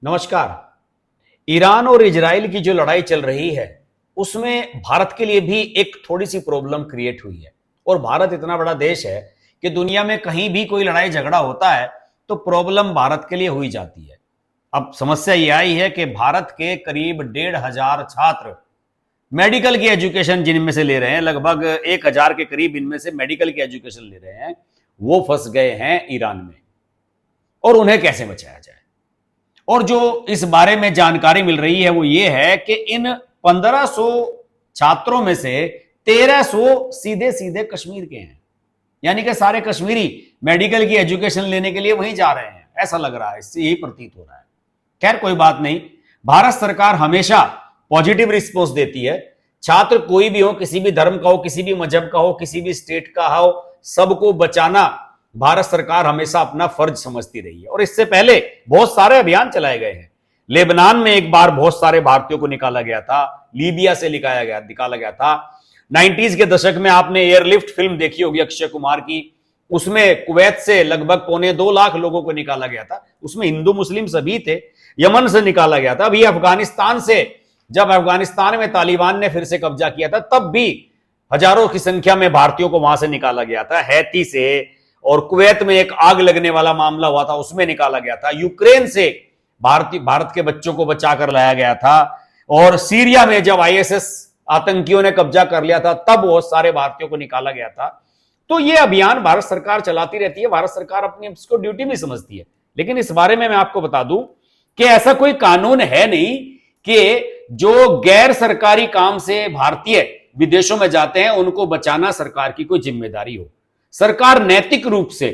नमस्कार। ईरान और इजराइल की जो लड़ाई चल रही है उसमें भारत के लिए भी एक थोड़ी सी प्रॉब्लम क्रिएट हुई है। और भारत इतना बड़ा देश है कि दुनिया में कहीं भी कोई लड़ाई झगड़ा होता है तो प्रॉब्लम भारत के लिए हुई जाती है। अब समस्या यह आई है कि भारत के करीब 1,500 छात्र मेडिकल की एजुकेशन जिनमें से ले रहे हैं, लगभग 1,000 के करीब इनमें से मेडिकल की एजुकेशन ले रहे हैं, वो फंस गए हैं ईरान में। और उन्हें कैसे बचाया जाए, और जो इस बारे में जानकारी मिल रही है वो ये है कि इन 1500 छात्रों में से 1300 सीधे सीधे कश्मीर के हैं। यानी कि सारे कश्मीरी मेडिकल की एजुकेशन लेने के लिए वहीं जा रहे हैं, ऐसा लग रहा है, इससे यही प्रतीत हो रहा है। खैर कोई बात नहीं, भारत सरकार हमेशा पॉजिटिव रिस्पॉन्स देती है। छात्र कोई भी हो, किसी भी धर्म का हो, किसी भी मजहब का हो, किसी भी स्टेट का हो, सबको बचाना भारत सरकार हमेशा अपना फर्ज समझती रही है। और इससे पहले बहुत सारे अभियान चलाए गए हैं। लेबनान में एक बार बहुत सारे भारतीयों को निकाला गया था, लीबिया से निकाला गया था। 90s के दशक में आपने एयरलिफ्ट फिल्म देखी होगी अक्षय कुमार की, उसमें कुवैत से लगभग 2.25 लाख लोगों को निकाला गया था। उसमें हिंदू मुस्लिम सभी थे। यमन से निकाला गया था। अभी अफगानिस्तान से, जब अफगानिस्तान में तालिबान ने फिर से कब्जा किया था, तब भी हजारों की संख्या में भारतीयों को वहां से निकाला गया था। हैती से, और कुवैत में एक आग लगने वाला मामला हुआ था, उसमें निकाला गया था। यूक्रेन से भारत के बच्चों को बचाकर लाया गया था। और सीरिया में जब आईएसएस आतंकियों ने कब्जा कर लिया था, तब बहुत सारे भारतीयों को निकाला गया था। तो यह अभियान भारत सरकार चलाती रहती है। भारत सरकार अपनी इसको ड्यूटी भी समझती है। लेकिन इस बारे में मैं आपको बता दूं कि ऐसा कोई कानून है नहीं कि जो गैर सरकारी काम से भारतीय विदेशों में जाते हैं उनको बचाना सरकार की कोई जिम्मेदारी हो। सरकार नैतिक रूप से,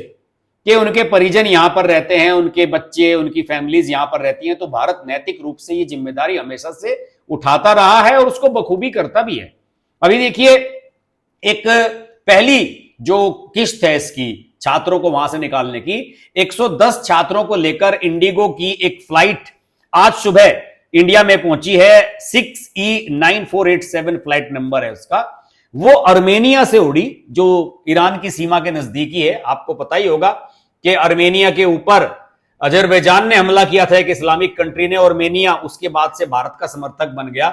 कि उनके परिजन यहां पर रहते हैं, उनके बच्चे, उनकी फैमिलीज यहां पर रहती हैं, तो भारत नैतिक रूप से ये जिम्मेदारी हमेशा से उठाता रहा है और उसको बखूबी करता भी है। अभी देखिए, एक पहली जो किश्त है इसकी, छात्रों को वहां से निकालने की, 110 छात्रों को लेकर इंडिगो की एक फ्लाइट आज सुबह इंडिया में पहुंची है। 6E9487 फ्लाइट नंबर है उसका। वो अर्मेनिया से उड़ी, जो ईरान की सीमा के नजदीकी है। आपको पता ही होगा कि अर्मेनिया के ऊपर अजरबैजान ने हमला किया था, एक इस्लामिक कंट्री ने। अर्मेनिया उसके बाद से भारत का समर्थक बन गया।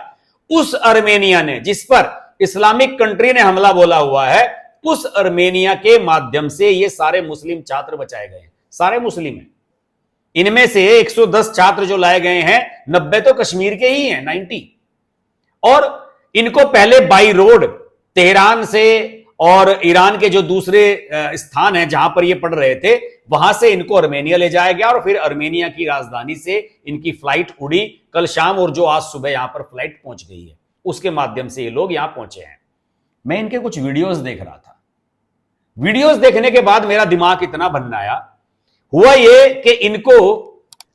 उस अर्मेनिया ने, जिस पर इस्लामिक कंट्री ने हमला बोला हुआ है, उस अर्मेनिया के माध्यम से ये सारे मुस्लिम छात्र बचाए गए हैं। सारे मुस्लिम हैं। इनमें से 110 छात्र जो लाए गए हैं, 90 तो कश्मीर के ही हैं, 90। और इनको पहले बाई रोड तेहरान से और ईरान के जो दूसरे स्थान हैं जहां पर ये पढ़ रहे थे, वहां से इनको अर्मेनिया ले जाया गया। और फिर अर्मेनिया की राजधानी से इनकी फ्लाइट उड़ी कल शाम, और जो आज सुबह यहां पर फ्लाइट पहुंच गई है, उसके माध्यम से ये लोग यहां पहुंचे हैं। मैं इनके कुछ वीडियोस देख रहा था। वीडियोस देखने के बाद मेरा दिमाग इतना भन्नाया, हुआ ये कि इनको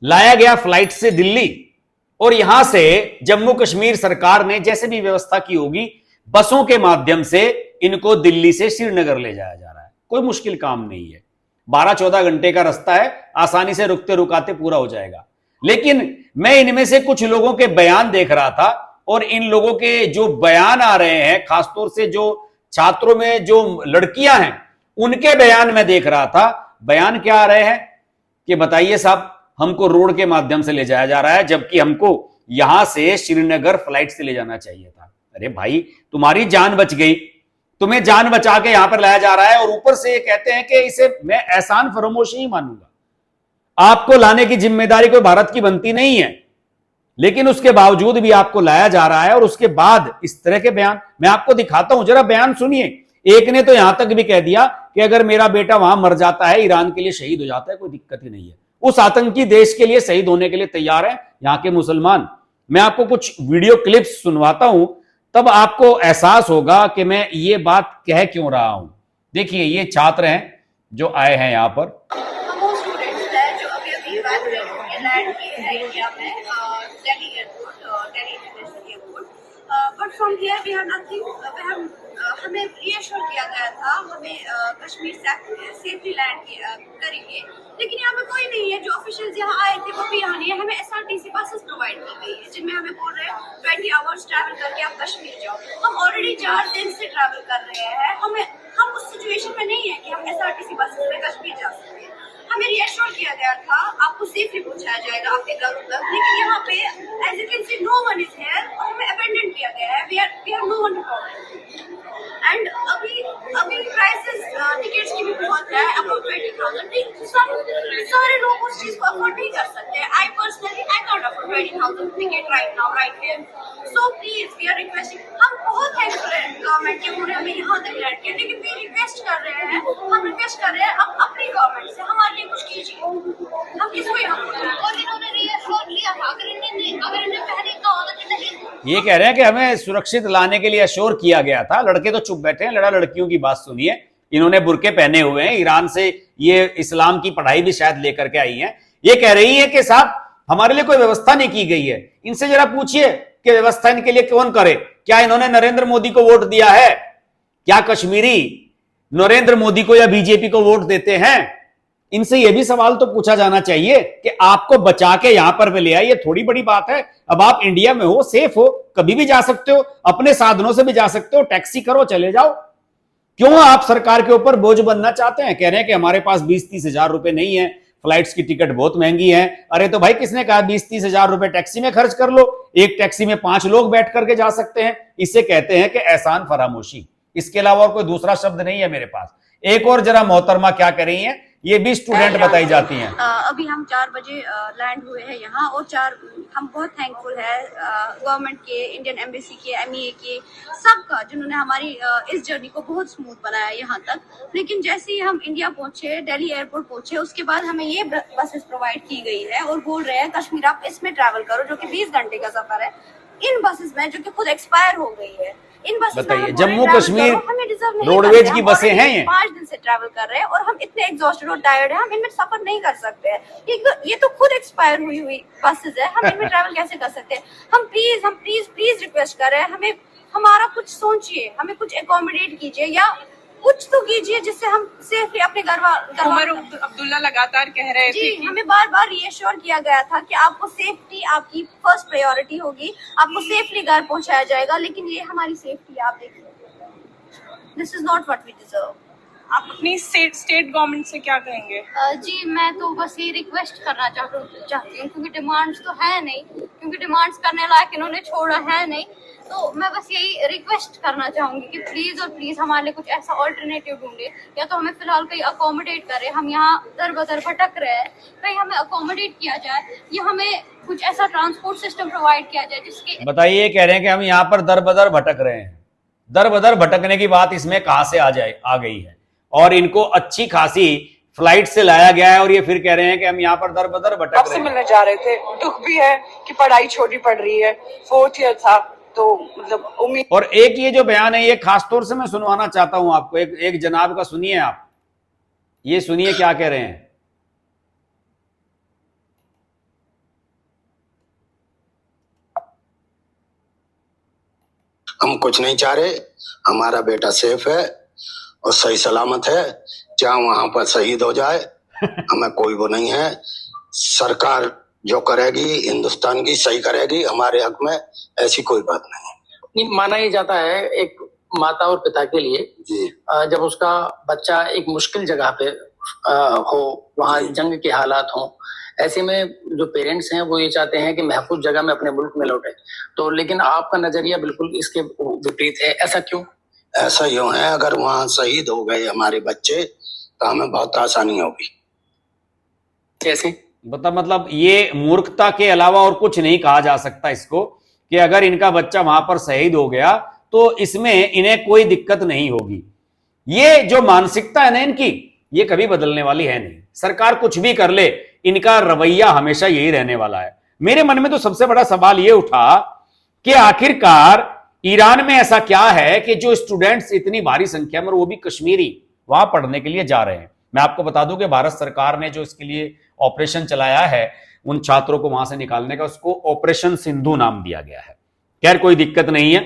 लाया गया फ्लाइट से दिल्ली, और यहां से जम्मू कश्मीर सरकार ने जैसे भी व्यवस्था की होगी, बसों के माध्यम से इनको दिल्ली से श्रीनगर ले जाया जा रहा है। कोई मुश्किल काम नहीं है, 12-14 घंटे का रास्ता है, आसानी से रुकते रुकाते पूरा हो जाएगा। लेकिन मैं इनमें से कुछ लोगों के बयान देख रहा था, और इन लोगों के जो बयान आ रहे हैं, खासतौर से जो छात्रों में जो लड़कियां हैं, उनके बयान में देख रहा था। बयान क्या आ रहे हैं कि बताइए साहब, हमको रोड के माध्यम से ले जाया जा रहा है, जबकि हमको यहां से श्रीनगर फ्लाइट से ले जाना चाहिए था। अरे भाई, तुम्हारी जान बच गई, तुम्हें जान बचा के यहां पर लाया जा रहा है, और ऊपर से ये कहते हैं कि इसे मैं एहसान फरामोशी ही मानूंगा। आपको लाने की जिम्मेदारी कोई भारत की बनती नहीं है, लेकिन उसके बावजूद भी आपको लाया जा रहा है। और उसके बाद इस तरह के बयान मैं आपको दिखाता हूं, जरा बयान सुनिए। एक ने तो यहां तक भी कह दिया कि अगर मेरा बेटा वहां मर जाता है, ईरान के लिए शहीद हो जाता है, कोई दिक्कत ही नहीं है। उस आतंकी देश के लिए शहीद होने के लिए तैयार है यहां के मुसलमान। मैं आपको कुछ वीडियो क्लिप्स सुनवाता हूं, तब आपको एहसास होगा कि मैं ये बात कह क्यों रहा हूं। देखिए, ये छात्र हैं जो आए हैं यहां पर। But from here we have nothing. हमें रीअश्योर किया गया था, हमें कश्मीर सेफली लैंड करेंगे, लेकिन यहाँ पे कोई नहीं है। जो ऑफिशियल्स यहाँ आए थे वो भी यहाँ नहीं है। हमें एसआरटीसी बसेस प्रोवाइड की गई है, जिनमें हमें बोल रहे हैं 20 आवर्स ट्रैवल करके आप कश्मीर जाओ। हम ऑलरेडी 4 दिन से ट्रैवल कर रहे हैं। हम उस सिचुएशन में नहीं है कि हम एसआरटीसी बसेस में कश्मीर जा सकते हैं। हमें रीअश्योर किया गया था, आपको सेफली पहुंचाया जाएगा आपके घरों तक। लेकिन यहाँ पे as you can see no one is here और हमें अबेंडन किया गया है। We are no one to call. And अभी प्राइसेस टिकट्स की भी बहुत है, अबाउट 20,000। सारे लोग उस चीज को अफोर्ड नहीं कर सकते। I personally I can't afford 20,000 ticket right now right here. So please we are requesting, हम बहुत थैंकफुल है गवर्नमेंट के, उन्होंने हमें यहाँ तक लैंड किया, लेकिन वी रिक्वेस्ट कर रहे हैं, हम रिक्वेस्ट कर रहे हैं अब अपनी गवर्नमेंट से हमारे लिए कुछ कीजिए। हम किसको यहाँ बोल रहे हैं? और इन्होंने रिएश्योर लिया था, अगर इन्हें पहले कहा होता कि नहीं। ये कह रहे हैं कि हमें सुरक्षित लाने के लिए अश्योर किया गया था। लड़के तो चुप बैठे हैं, लड़कियों की बात सुनिए। इन्होंने बुरके पहने हुए हैं, ईरान से ये इस्लाम की पढ़ाई भी शायद लेकर के आई हैं। ये कह रही है कि साहब हमारे लिए कोई व्यवस्था नहीं की गई है। इनसे जरा पूछिए कि व्यवस्था इनके लिए कौन करे। क्या इन्होंने नरेंद्र मोदी को वोट दिया है? क्या कश्मीरी नरेंद्र मोदी को या बीजेपी को वोट देते हैं? इनसे यह भी सवाल तो पूछा जाना चाहिए कि आपको बचा के यहां पर ले आए, ये थोड़ी बड़ी बात है। अब आप इंडिया में हो, सेफ हो, कभी भी जा सकते हो, अपने साधनों से भी जा सकते हो, टैक्सी करो चले जाओ। क्यों आप सरकार के ऊपर बोझ बनना चाहते हैं? कह रहे हैं कि हमारे पास 20-30 हजार रुपए नहीं है, फ्लाइट्स की टिकट बहुत महंगी है। अरे तो भाई किसने कहा 20-30 हजार रुपए टैक्सी में खर्च कर लो? एक टैक्सी में 5 लोग बैठ करके जा सकते हैं। इसे कहते हैं कि एहसान फरामोशी। इसके अलावा और कोई दूसरा शब्द नहीं है मेरे पास। एक और जरा मोहतरमा क्या कर रही हैं, ये भी स्टूडेंट बताई जाती हैं। अभी हम 4 बजे लैंड हुए हैं यहाँ, और हम बहुत थैंकफुल है गवर्नमेंट के, इंडियन एम्बेसी के, MEA के, सबका, जिन्होंने हमारी इस जर्नी को बहुत स्मूथ बनाया यहाँ तक। लेकिन जैसे ही हम इंडिया पहुंचे, दिल्ली एयरपोर्ट पहुंचे, उसके बाद हमें ये बसेस प्रोवाइड की गई है और बोल रहे हैं कश्मीर आप इसमें ट्रैवल करो, जो कि 20 घंटे का सफर है। इन बसेस में जो कि खुद एक्सपायर हो गई है, इन बसेस में बताइए, जम्मू कश्मीर रोडवेज की बसें हैं ये। 5 दिन से ट्रैवल कर रहे हैं और हम इतने एग्जॉस्टेड और टायर्ड हैं, हम इनमें सफर नहीं कर सकते हैं। ये तो खुद एक्सपायर हुई बसेस है, हम इनमें ट्रैवल कैसे कर सकते हैं? हम प्लीज रिक्वेस्ट कर रहे हैं, हमें हमारा कुछ सोचिए, हमें कुछ एकोमोडेट कीजिए या कुछ तो कीजिए जिससे हम सेफली अपने उमर अब्दुल्ला लगातार कह रहे थे कि हमें बार बार रीएश्योर किया गया था कि आपको सेफ्टी आपकी फर्स्ट प्रायोरिटी होगी, आपको सेफली घर पहुंचाया जाएगा। लेकिन ये हमारी सेफ्टी आप देखिए, this is not what we deserve. आप अपनी स्टेट गवर्नमेंट से क्या कहेंगे? जी मैं तो बस ये रिक्वेस्ट करना चाहती हूँ, क्योंकि डिमांड्स तो है नहीं, क्योंकि डिमांड्स करने लायक इन्होंने छोड़ा है नहीं। तो मैं बस यही रिक्वेस्ट करना चाहूंगी कि प्लीज और प्लीज हमारे लिए कुछ ऐसा ऑल्टरनेटिव ढूंढे, या तो हमें फिलहाल कहीं अकोमोडेट करे। हम यहाँ दर बदर भटक रहे हैं, कहीं हमें अकोमोडेट किया जाए या हमें कुछ ऐसा ट्रांसपोर्ट सिस्टम प्रोवाइड किया जाए जिसके। बताइए, कह रहे हैं कि हम यहाँ पर दर बदर भटक रहे हैं। दर बदर भटकने की बात इसमें कहां से आ गई है? और इनको अच्छी खासी फ्लाइट से लाया गया है और ये फिर कह रहे हैं कि हम यहाँ पर दर बदर भटक रहे हैं। मिलने जा रहे थे, दुख भी है कि पढ़ाई छोटी पड़ रही है, 4th ईयर था, तो मतलब उम्मीद। और एक ये जो बयान है, ये खासतौर से मैं सुनवाना चाहता हूं आपको, एक जनाब का सुनिए आप, ये सुनिए क्या कह रहे हैं। हम कुछ नहीं चाह रहे, हमारा बेटा सेफ है और सही सलामत है, चाहे वहां पर शहीद हो जाए, हमें कोई वो नहीं है। सरकार जो करेगी हिंदुस्तान की सही करेगी, हमारे हक में ऐसी कोई बात नहीं। माना ही जाता है एक माता और पिता के लिए जी। जब उसका बच्चा एक मुश्किल जगह पे हो, वहाँ जंग के हालात हो, ऐसे में जो पेरेंट्स हैं वो ये चाहते हैं कि महफूज जगह में अपने मुल्क में लौटे। तो लेकिन आपका नजरिया बिल्कुल इसके विपरीत है, ऐसा क्यों? ऐसा यूं है, अगर वहां शहीद हो गए हमारे बच्चे तो हमें बहुत आसानी होगी। कैसे? मतलब ये मूर्खता के अलावा और कुछ नहीं कहा जा सकता इसको, कि अगर इनका बच्चा वहां पर शहीद हो गया तो इसमें इन्हें कोई दिक्कत नहीं होगी। ये जो मानसिकता है ना इनकी, ये कभी बदलने वाली है नहीं। सरकार कुछ भी कर ले, इनका रवैया हमेशा यही रहने वाला है। मेरे मन में तो सबसे बड़ा सवाल ये उठा कि आखिरकार ईरान में ऐसा क्या है कि जो स्टूडेंट्स इतनी भारी संख्या में, और वो भी कश्मीरी, वहां पढ़ने के लिए जा रहे हैं। मैं आपको बता दूं कि भारत सरकार ने जो इसके लिए ऑपरेशन चलाया है उन छात्रों को वहां से निकालने का, उसको ऑपरेशन सिंधु नाम दिया गया है। खैर कोई दिक्कत नहीं है,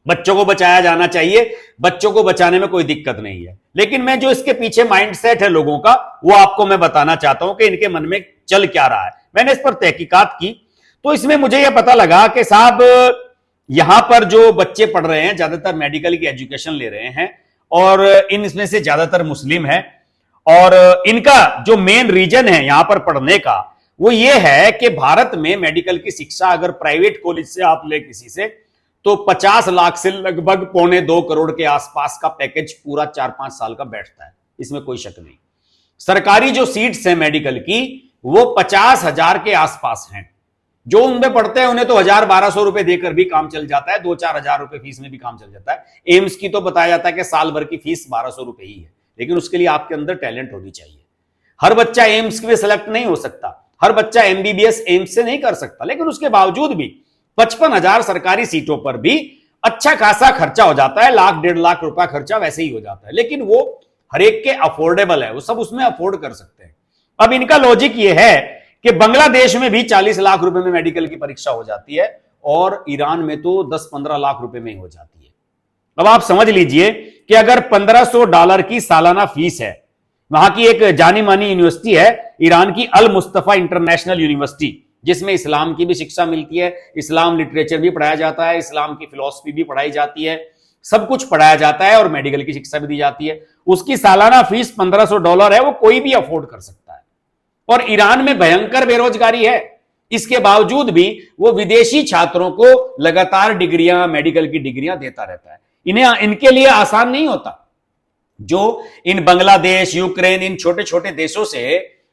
बच्चों को बचाया जाना चाहिए, बच्चों को बचाने में कोई दिक्कत नहीं है। लेकिन मैं जो इसके पीछे माइंडसेट है लोगों का, वो आपको मैं बताना चाहता हूं कि इनके मन में चल क्या रहा है। मैंने इस पर तहकीकात की तो इसमें मुझे यह पता लगा कि साहब यहां पर जो बच्चे पढ़ रहे हैं ज्यादातर मेडिकल की एजुकेशन ले रहे हैं, और इनमें से ज्यादातर मुस्लिम है, और इनका जो मेन रीजन है यहां पर पढ़ने का वो ये है कि भारत में मेडिकल की शिक्षा अगर प्राइवेट कॉलेज से आप ले किसी से, तो 50 लाख से लगभग 1.25 करोड़ के आसपास का पैकेज पूरा 4-5 साल का बैठता है, इसमें कोई शक नहीं। सरकारी जो सीट्स हैं मेडिकल की वो 50,000 के आसपास हैं। जो उनमें पढ़ते हैं उन्हें तो 1,000-1,200 रुपए देकर भी काम चल जाता है, 2-4 हजार रुपए फीस में भी काम चल जाता है। एम्स की तो बताया जाता है कि साल भर की फीस 1,200 रुपए ही है, लेकिन उसके लिए आपके अंदर टैलेंट होनी चाहिए। हर बच्चा एम्स में सेलेक्ट नहीं हो सकता, हर बच्चा एमबीबीएस एम्स से नहीं कर सकता, लेकिन उसके बावजूद भी 55,000 सरकारी सीटों पर भी अच्छा खासा खर्चा हो जाता है, 1,00,000-1.5 लाख रुपया खर्चा वैसे ही हो जाता है, लेकिन वो हर एक के अफोर्डेबल है, वो सब उसमें अफोर्ड कर सकते हैं। अब इनका लॉजिक ये है कि बांग्लादेश में भी 40 लाख रुपए में मेडिकल की परीक्षा हो जाती है और ईरान में तो 10-15 लाख रुपए में ही हो जाती है। अब आप समझ लीजिए कि अगर $1,500 की सालाना फीस है, वहां की एक जानी मानी यूनिवर्सिटी है ईरान की अल मुस्तफा इंटरनेशनल यूनिवर्सिटी, जिसमें इस्लाम की भी शिक्षा मिलती है, इस्लाम लिटरेचर भी पढ़ाया जाता है, इस्लाम की फिलॉसफी भी पढ़ाई जाती है, सब कुछ पढ़ाया जाता है और मेडिकल की शिक्षा भी दी जाती है। उसकी सालाना फीस $1,500 है, वो कोई भी अफोर्ड कर सकता है। और ईरान में भयंकर बेरोजगारी है, इसके बावजूद भी वो विदेशी छात्रों को लगातार डिग्रियां, मेडिकल की डिग्रियां देता रहता है। इनके लिए आसान नहीं होता। जो इन बांग्लादेश, यूक्रेन, इन छोटे छोटे देशों से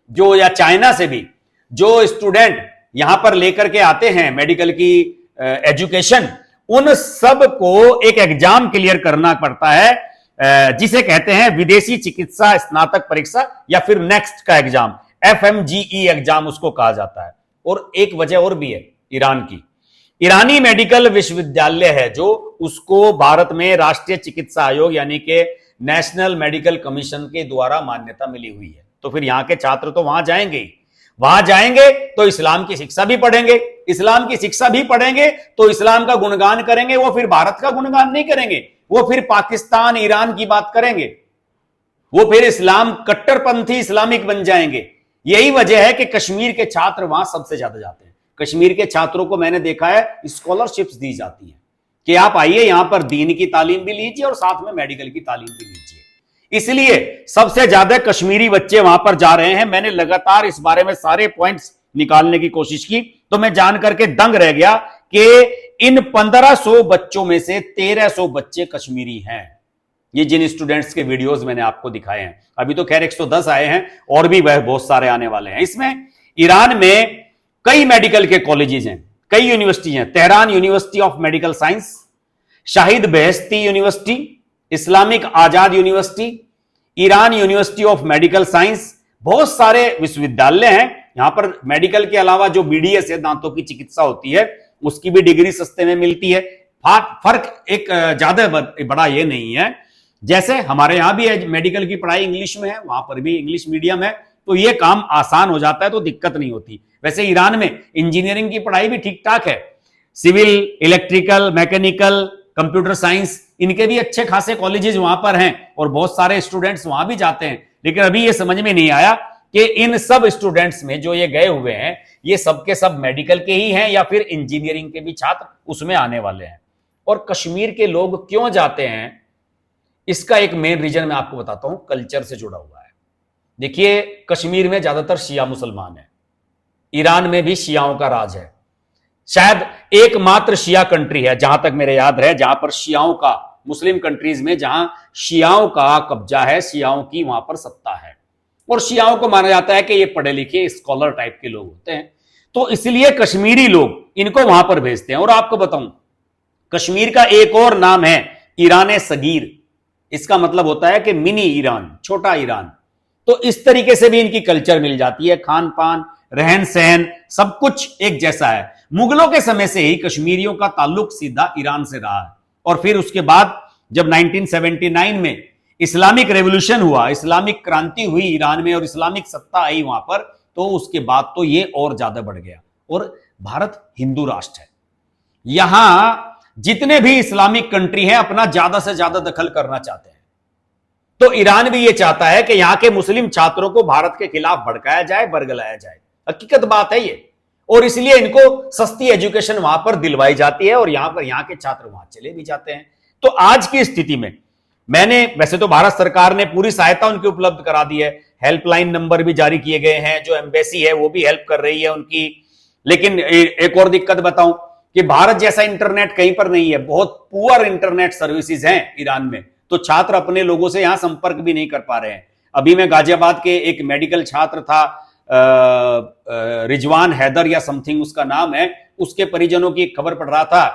जो, या चाइना से भी जो स्टूडेंट यहां पर लेकर के आते हैं मेडिकल की एजुकेशन, उन सब को एक एग्जाम क्लियर करना पड़ता है जिसे कहते हैं विदेशी चिकित्सा स्नातक परीक्षा या फिर नेक्स्ट का एग्जाम, FMGE एग्जाम उसको कहा जाता है। और एक वजह और भी है ईरान की, ईरानी मेडिकल विश्वविद्यालय है जो उसको भारत में राष्ट्रीय चिकित्सा आयोग यानी कि नेशनल मेडिकल कमीशन के द्वारा मान्यता मिली हुई है। तो फिर यहां के छात्र तो वहां जाएंगे ही, वहां जाएंगे तो इस्लाम की शिक्षा भी पढ़ेंगे, इस्लाम की शिक्षा भी पढ़ेंगे तो इस्लाम का गुणगान करेंगे। वो फिर भारत का गुणगान नहीं करेंगे, वो फिर पाकिस्तान, ईरान की बात करेंगे, वो फिर इस्लाम कट्टरपंथी इस्लामिक बन जाएंगे। यही वजह है कि कश्मीर के छात्र वहां सबसे ज्यादा जाते हैं। कश्मीर के छात्रों को मैंने देखा है स्कॉलरशिप्स दी जाती हैं कि आप आइए यहां पर दीन की तालीम भी लीजिए और साथ में मेडिकल की तालीम भी लीजिए। इसलिए सबसे ज्यादा कश्मीरी बच्चे वहां पर जा रहे हैं। मैंने लगातार इस बारे में सारे पॉइंट्स निकालने की कोशिश की तो मैं जान करके दंग रह गया कि इन 1500 बच्चों में से 1300 बच्चे कश्मीरी हैं। ये जिन स्टूडेंट्स के वीडियोस मैंने आपको दिखाए हैं, अभी तो खैर 110 आए हैं और भी वह बहुत सारे आने वाले हैं। इसमें ईरान में कई मेडिकल के कॉलेजेस हैं, कई यूनिवर्सिटी हैं। Tehran university of medical science, Shahid Beheshti university, Islamic Azad university, Iran university of medical science, बहुत सारे विश्वविद्यालय हैं। यहां पर मेडिकल के अलावा जो BDS है, दांतों की चिकित्सा होती है, उसकी भी डिग्री सस्ते में मिलती है। फर्क एक ज्यादा बड़ा ये नहीं है, जैसे हमारे यहां भी है मेडिकल की पढ़ाई इंग्लिश में है, वहां पर भी इंग्लिश मीडियम है, तो ये काम आसान हो जाता है, तो दिक्कत नहीं होती। वैसे ईरान में इंजीनियरिंग की पढ़ाई भी ठीक ठाक है, civil, electrical, mechanical, computer science, इनके भी अच्छे खासे कॉलेजेस वहां पर हैं और बहुत सारे स्टूडेंट्स वहां भी जाते हैं। लेकिन अभी ये समझ में नहीं आया कि इन सब स्टूडेंट्स में जो ये गए हुए हैं, ये सबके सब मेडिकल के ही हैं या फिर इंजीनियरिंग के भी छात्र उसमें आने वाले हैं। और कश्मीर के लोग क्यों जाते हैं, इसका एक मेन रीजन मैं आपको बताता हूं, कल्चर से जुड़ा हुआ है। देखिए, कश्मीर में ज्यादातर शिया मुसलमान है, ईरान में भी शियाओं का राज है। शायद एकमात्र शिया कंट्री है जहां तक मेरे याद है जहां पर शियाओं का, मुस्लिम कंट्रीज में जहां शियाओं का कब्जा है, शियाओं की वहां पर सत्ता है। और शियाओं को माना जाता है कि ये पढ़े लिखे स्कॉलर टाइप के लोग होते हैं, तो इसलिए कश्मीरी लोग इनको वहां पर भेजते हैं। और आपको बताऊं, कश्मीर का एक और नाम है ईरान सगीर, इसका मतलब होता है कि मिनी ईरान, छोटा ईरान। तो इस तरीके से भी इनकी कल्चर मिल जाती है, खान पान, रहन सहन, सब कुछ एक जैसा है। मुगलों के समय से ही कश्मीरियों का ताल्लुक सीधा ईरान से रहा है। और फिर उसके बाद जब 1979 में इस्लामिक रेवोल्यूशन हुआ, इस्लामिक क्रांति हुई ईरान में और इस्लामिक सत्ता आई वहां पर, तो उसके बाद तो ये और ज्यादा बढ़ गया। और भारत हिंदू राष्ट्र है, यहां जितने भी इस्लामिक कंट्री हैं अपना ज्यादा से ज्यादा दखल करना चाहते हैं। तो ईरान भी यह चाहता है कि यहां के मुस्लिम छात्रों को भारत के खिलाफ भड़काया जाए, बरगलाया जाए। हकीकत बात है ये। और इसलिए इनको सस्ती एजुकेशन वहां पर दिलवाई जाती है और यहां के छात्र वहां चले भी जाते हैं। तो आज की स्थिति में मैंने, वैसे तो भारत सरकार ने पूरी सहायता उनकी उपलब्ध करा दी है, हेल्पलाइन नंबर भी जारी किए गए हैं, जो एम्बेसी है वो भी हेल्प कर रही है उनकी। लेकिन एक और दिक्कत बताऊं कि भारत जैसा इंटरनेट कहीं पर नहीं है, बहुत पुअर इंटरनेट सर्विसेज हैं ईरान में, तो छात्र अपने लोगों से यहां संपर्क भी नहीं कर पा रहे हैं। अभी मैं गाजियाबाद के एक मेडिकल छात्र था, रिजवान हैदर या समथिंग उसका नाम है, उसके परिजनों की एक खबर पढ़ रहा था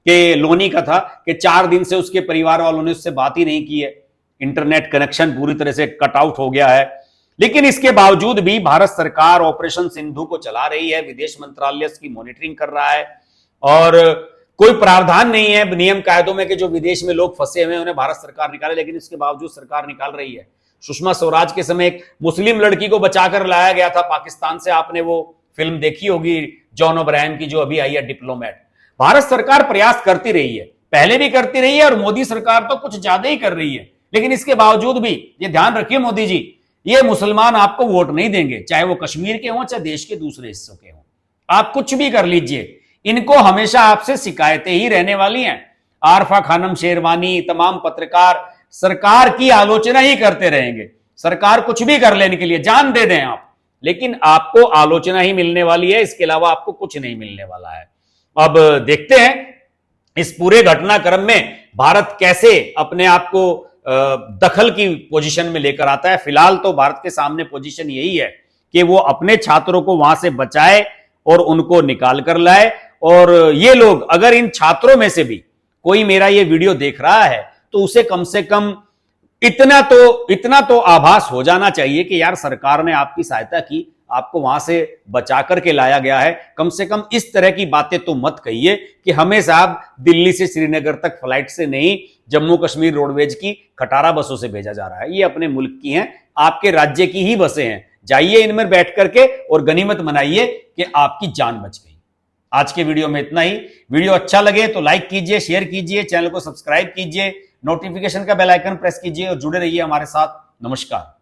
कि लोनी का था कि 4 दिन से उसके परिवार वालों ने उससे बात ही नहीं की है, इंटरनेट कनेक्शन पूरी तरह से कट आउट हो गया है। लेकिन इसके बावजूद भी भारत सरकार ऑपरेशन सिंधु को चला रही है, विदेश मंत्रालय इसकी मॉनिटरिंग कर रहा है और कोई प्रावधान नहीं है नियम कायदों में कि जो विदेश में लोग फंसे हुए हैं उन्हें भारत सरकार निकाले, लेकिन इसके बावजूद सरकार निकाल रही है। सुषमा स्वराज के समय एक मुस्लिम लड़की को बचाकर लाया गया था पाकिस्तान से, आपने वो फिल्म देखी होगी जॉन ओब्रायन की जो अभी आई है डिप्लोमेट। भारत सरकार प्रयास करती रही है, पहले भी करती रही है और मोदी सरकार तो कुछ ज्यादा ही कर रही है, लेकिन इसके बावजूद भी ये ध्यान रखिए मोदी जी, ये मुसलमान आपको वोट नहीं देंगे, चाहे वो कश्मीर के हों चाहे देश के दूसरे हिस्सों के हों, आप कुछ भी कर लीजिए, इनको हमेशा आपसे शिकायतें ही रहने वाली हैं। आरफा खानम शेरवानी, तमाम पत्रकार सरकार की आलोचना ही करते रहेंगे, सरकार कुछ भी कर लेने के लिए जान दे दें आप, लेकिन आपको आलोचना ही मिलने वाली है, इसके अलावा आपको कुछ नहीं मिलने वाला है। अब देखते हैं इस पूरे घटनाक्रम में भारत कैसे अपने आप को दखल की पोजीशन में लेकर आता है। फिलहाल तो भारत के सामने पोजीशन यही है कि वो अपने छात्रों को वहां से बचाए और उनको निकाल कर लाए। और ये लोग, अगर इन छात्रों में से भी कोई मेरा ये वीडियो देख रहा है तो उसे कम से कम इतना तो आभास हो जाना चाहिए कि यार सरकार ने आपकी सहायता की, आपको वहां से बचा करके लाया गया है। कम से कम इस तरह की बातें तो मत कहिए कि हमें साहब दिल्ली से श्रीनगर तक फ्लाइट से नहीं, जम्मू कश्मीर रोडवेज की खटारा बसों से भेजा जा रहा है। ये अपने मुल्क की हैं, आपके राज्य की ही बसें हैं, जाइए इनमें बैठ करके और गनीमत मनाइए कि आपकी जान बच गई। आज के वीडियो में इतना ही। वीडियो अच्छा लगे तो लाइक कीजिए, शेयर कीजिए, चैनल को सब्सक्राइब कीजिए, नोटिफिकेशन का बेल आइकन प्रेस कीजिए और जुड़े रहिए हमारे साथ। नमस्कार।